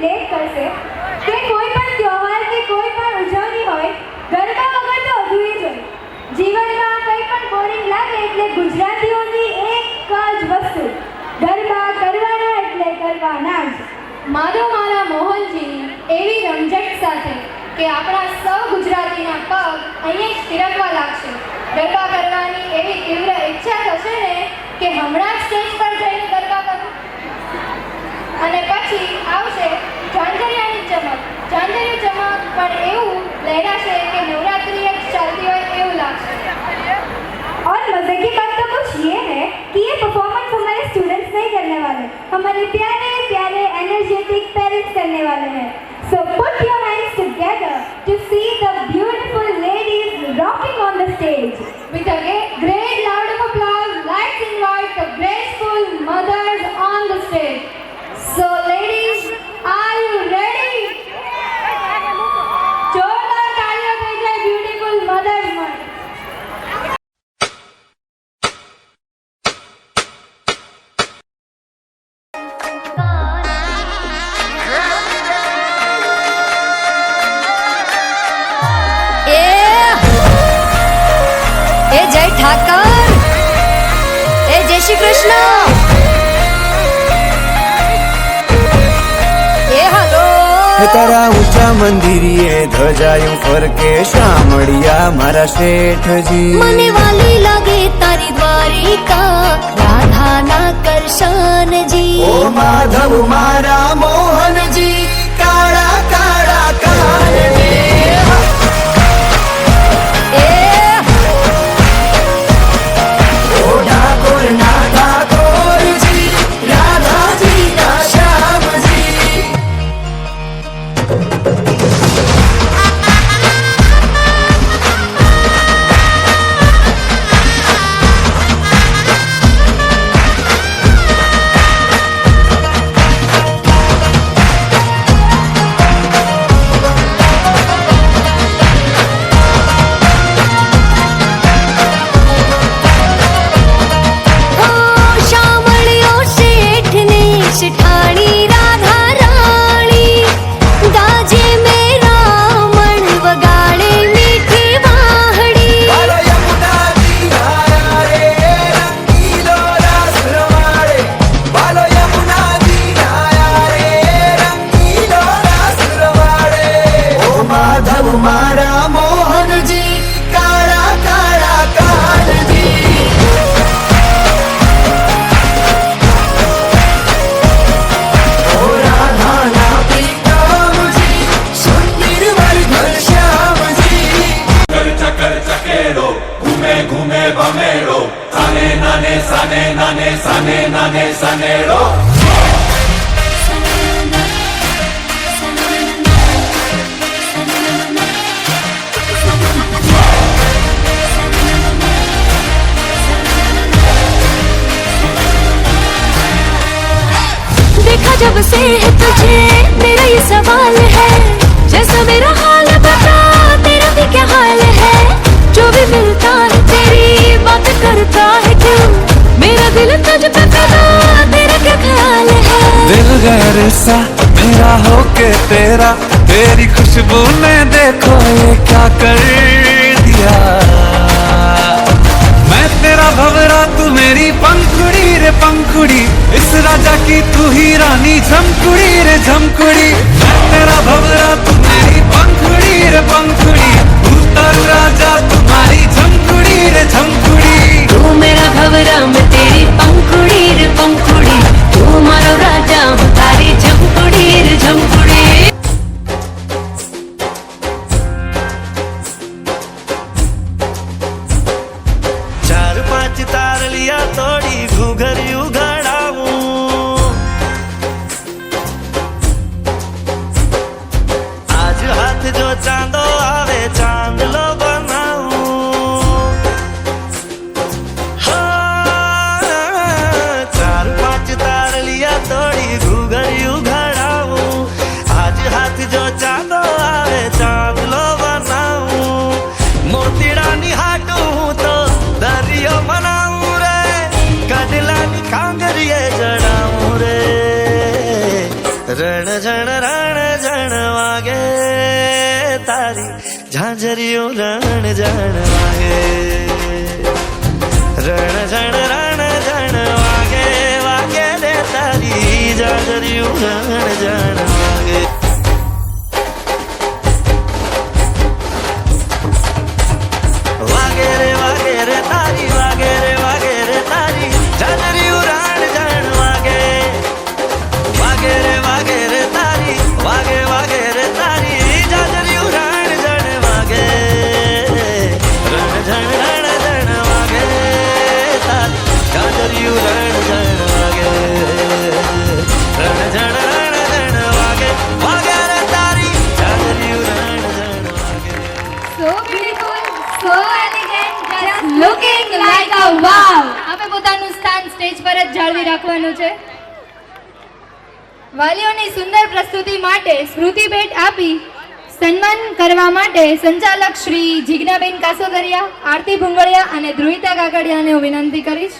Relate કરશે કે કોઈ પણ તહેવાર કે કોઈ પણ ઉજવણી હોય, ગરબા વગર તો અધૂરી જ હોય. જીવનમાં કંઈ પણ બોરિંગ લાગે એટલે ગુજરાતીઓની એક જ વસ્તુ, ગરબા કરવાના એટલે કરવાના જ. મારા મોહનજી એવી રમઝટ સાથે કે આપણા સૌ ગુજરાતીના પગ અહીંયા જ થિરકવા લાગશે. ગરબા કરવાની એવી તીવ્ર ઈચ્છા થશે ને કે હમણાં જ સ્ટેજ પર જઈને ગરબા કરું. અને પછી આવશે ઝાંઝરિયાની ચમક. ઝાંઝરિયું ચમક પણ એવું લહેરાશે કે નવરાત્રિ જ ચાલતી હોય એવું લાગશે. और मजे की बात तो कुछ ये है कि ये परफॉर्मेंस हमारे स्टूडेंट्स नहीं करने वाले, हमारे प्यारे प्यारे एनर्जेटिक पेरेंट्स करने वाले हैं. So put your hands together to see the beautiful ladies rocking on the stage. With a great loud of applause, let's invite the graceful mothers on the stage. So ladies, are you ready? જોરદાર તાળીઓ થઈ જાય beautiful mothers માટે. जय ठाकर, जय Shri Krishna, hello. तारा ऊंचा मंदिरिये ध्वजायूं फरके शामળિયા मारा શેઠજી. મને વાલી લાગે તારી દ્વારિકા, રાધા ના કરશનજી. ओ माधव मारा मोहनजी, काळा काळा कानजी. ओ ठाकुर ना ठाकुरजी, राधाजी ना श्यामजी. जब से है तुझे मेरा ये सवाल है, जैसा मेरा हाल बता तेरा भी क्या हाल है. जो भी मिलता है तेरी बात करता है क्यों, मेरा दिल तुझ पे फिदा, तेरा क्या ख्याल है. दिल गैर सा मेरा होके तेरा, तेरी खुशबू ने देखो ये क्या कर दिया. मैं तेरा भंवरा तू मेरी पंखुड़ी रे पंखुड़ी, इस राजा की तू ही रानी झमकुड़ी रे झमकुड़ी. मैं तेरा भंवरा तू मेरी पंखुड़ी रे पंखुड़ी, उतर राजा तुम्हारी झमकुड़ी रे झमकुड़ी. तू मेरा भंवरा मैं तेरी पंखुड़ी रे पंखुड़ी, तू मारो राजा हूँ तारी झमकुड़ी रे झमकुड़ी. चार पांच तार लिया तोड़ी घूघरिયું ઘડાવું. आज हाथ जो चांदो आवे चांदलो बनाऊं. हाँ, चार રણ જણ વાગે તારી ઝાંઝરિયું રણ જણ વાગે રણ જણ વાગે વાગે રે તારી ઝાંઝરિયું રણ જણ વાગે વાગે રે તારી વાગે રે તારી ઝાંઝરિયું રણ જણ વાગે વાગે રે તારી વાગે રે તારી ઝાંઝરિયું રણ જણ વાગે રણ જણ વાગે તારી ઝાંઝરિયું રણ જણ વાગે રણ જણ વાગે રે તારી ઝાંઝરિયું રણ જણ વાગે So beautiful, so elegant, just looking like a wow. આપણે પોતાનું સ્થાન સ્ટેજ પર જ જાળવી રાખવાનું છે. વાલીઓની સુંદર પ્રસ્તુતિ માટે સ્મૃતિ ભેટ આપી સન્માન કરવા માટે સંચાલક શ્રી જિજ્ઞાબેન કાસોદરિયા, આરતી ભુંગળિયા અને ધ્રુવિતા કાકડિયાને હું વિનંતી કરીશ.